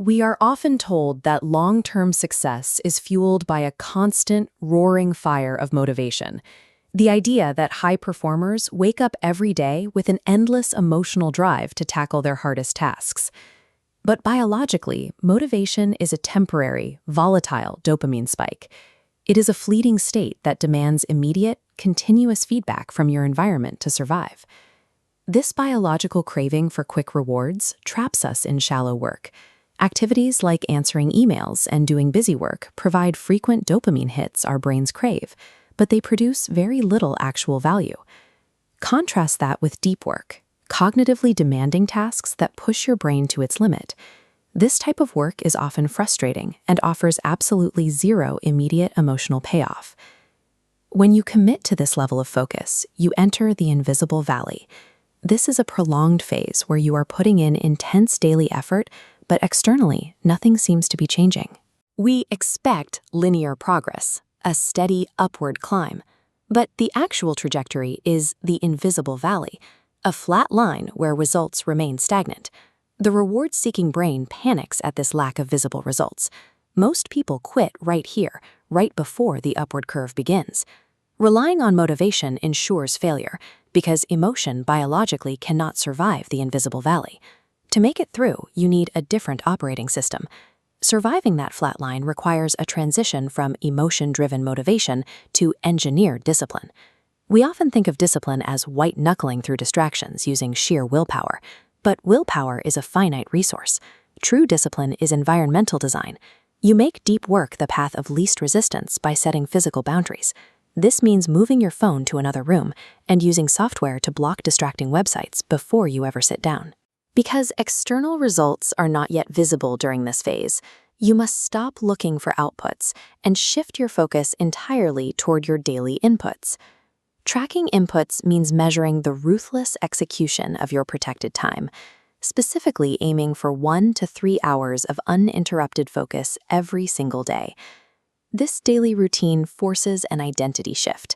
We are often told that long-term success is fueled by a constant, roaring fire of motivation. The idea that high performers wake up every day with an endless emotional drive to tackle their hardest tasks. But biologically, motivation is a temporary, volatile dopamine spike. It is a fleeting state that demands immediate, continuous feedback from your environment to survive. This biological craving for quick rewards traps us in shallow work. Activities like answering emails and doing busy work provide frequent dopamine hits our brains crave, but they produce very little actual value. Contrast that with deep work, cognitively demanding tasks that push your brain to its limit. This type of work is often frustrating and offers absolutely zero immediate emotional payoff. When you commit to this level of focus, you enter the invisible valley. This is a prolonged phase where you are putting in intense daily effort, but externally, nothing seems to be changing. We expect linear progress, a steady upward climb, but the actual trajectory is the invisible valley, a flat line where results remain stagnant. The reward-seeking brain panics at this lack of visible results. Most people quit right here, right before the upward curve begins. Relying on motivation ensures failure, because emotion biologically cannot survive the invisible valley. To make it through, you need a different operating system. Surviving that flat line requires a transition from emotion-driven motivation to engineered discipline. We often think of discipline as white-knuckling through distractions using sheer willpower, but willpower is a finite resource. True discipline is environmental design. You make deep work the path of least resistance by setting physical boundaries. This means moving your phone to another room and using software to block distracting websites before you ever sit down. Because external results are not yet visible during this phase, you must stop looking for outputs and shift your focus entirely toward your daily inputs. Tracking inputs means measuring the ruthless execution of your protected time, specifically aiming for 1 to 3 hours of uninterrupted focus every single day. This daily routine forces an identity shift.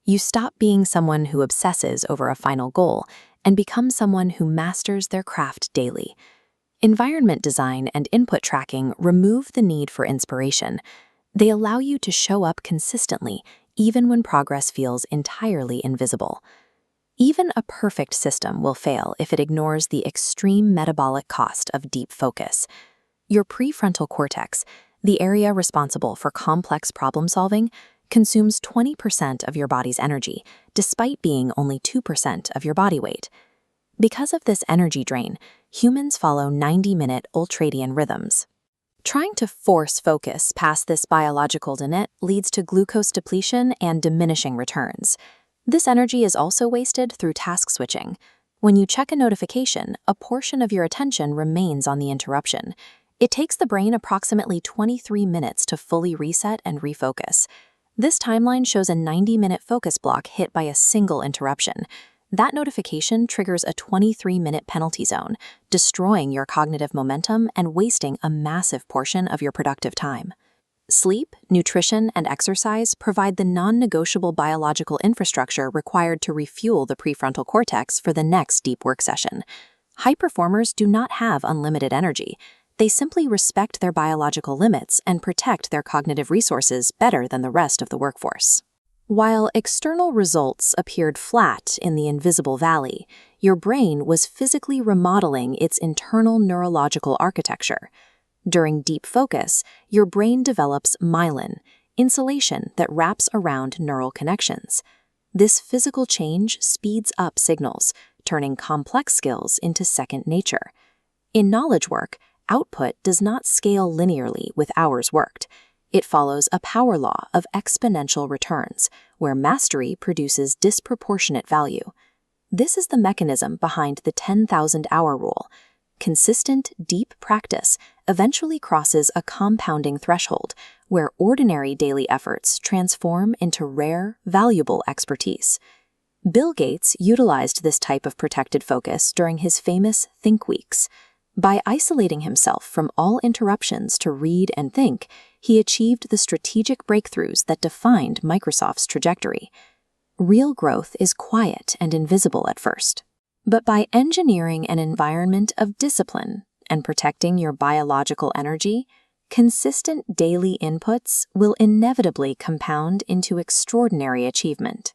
You stop being someone who obsesses over a final goal and become someone who masters their craft daily. Environment design and input tracking remove the need for inspiration. They allow you to show up consistently, even when progress feels entirely invisible. Even a perfect system will fail if it ignores the extreme metabolic cost of deep focus. Your prefrontal cortex, the area responsible for complex problem-solving, consumes 20% of your body's energy, despite being only 2% of your body weight. Because of this energy drain, humans follow 90-minute ultradian rhythms. Trying to force focus past this biological limit leads to glucose depletion and diminishing returns. This energy is also wasted through task switching. When you check a notification, a portion of your attention remains on the interruption. It takes the brain approximately 23 minutes to fully reset and refocus. This timeline shows a 90-minute focus block hit by a single interruption. That notification triggers a 23-minute penalty zone, destroying your cognitive momentum and wasting a massive portion of your productive time. Sleep, nutrition, and exercise provide the non-negotiable biological infrastructure required to refuel the prefrontal cortex for the next deep work session. High performers do not have unlimited energy. They simply respect their biological limits and protect their cognitive resources better than the rest of the workforce. While external results appeared flat in the invisible valley, your brain was physically remodeling its internal neurological architecture. During deep focus, your brain develops myelin, insulation that wraps around neural connections. This physical change speeds up signals, turning complex skills into second nature. In knowledge work, output does not scale linearly with hours worked. It follows a power law of exponential returns, where mastery produces disproportionate value. This is the mechanism behind the 10,000-hour rule. Consistent, deep practice eventually crosses a compounding threshold, where ordinary daily efforts transform into rare, valuable expertise. Bill Gates utilized this type of protected focus during his famous Think Weeks. By isolating himself from all interruptions to read and think, he achieved the strategic breakthroughs that defined Microsoft's trajectory. Real growth is quiet and invisible at first. But by engineering an environment of discipline and protecting your biological energy, consistent daily inputs will inevitably compound into extraordinary achievement.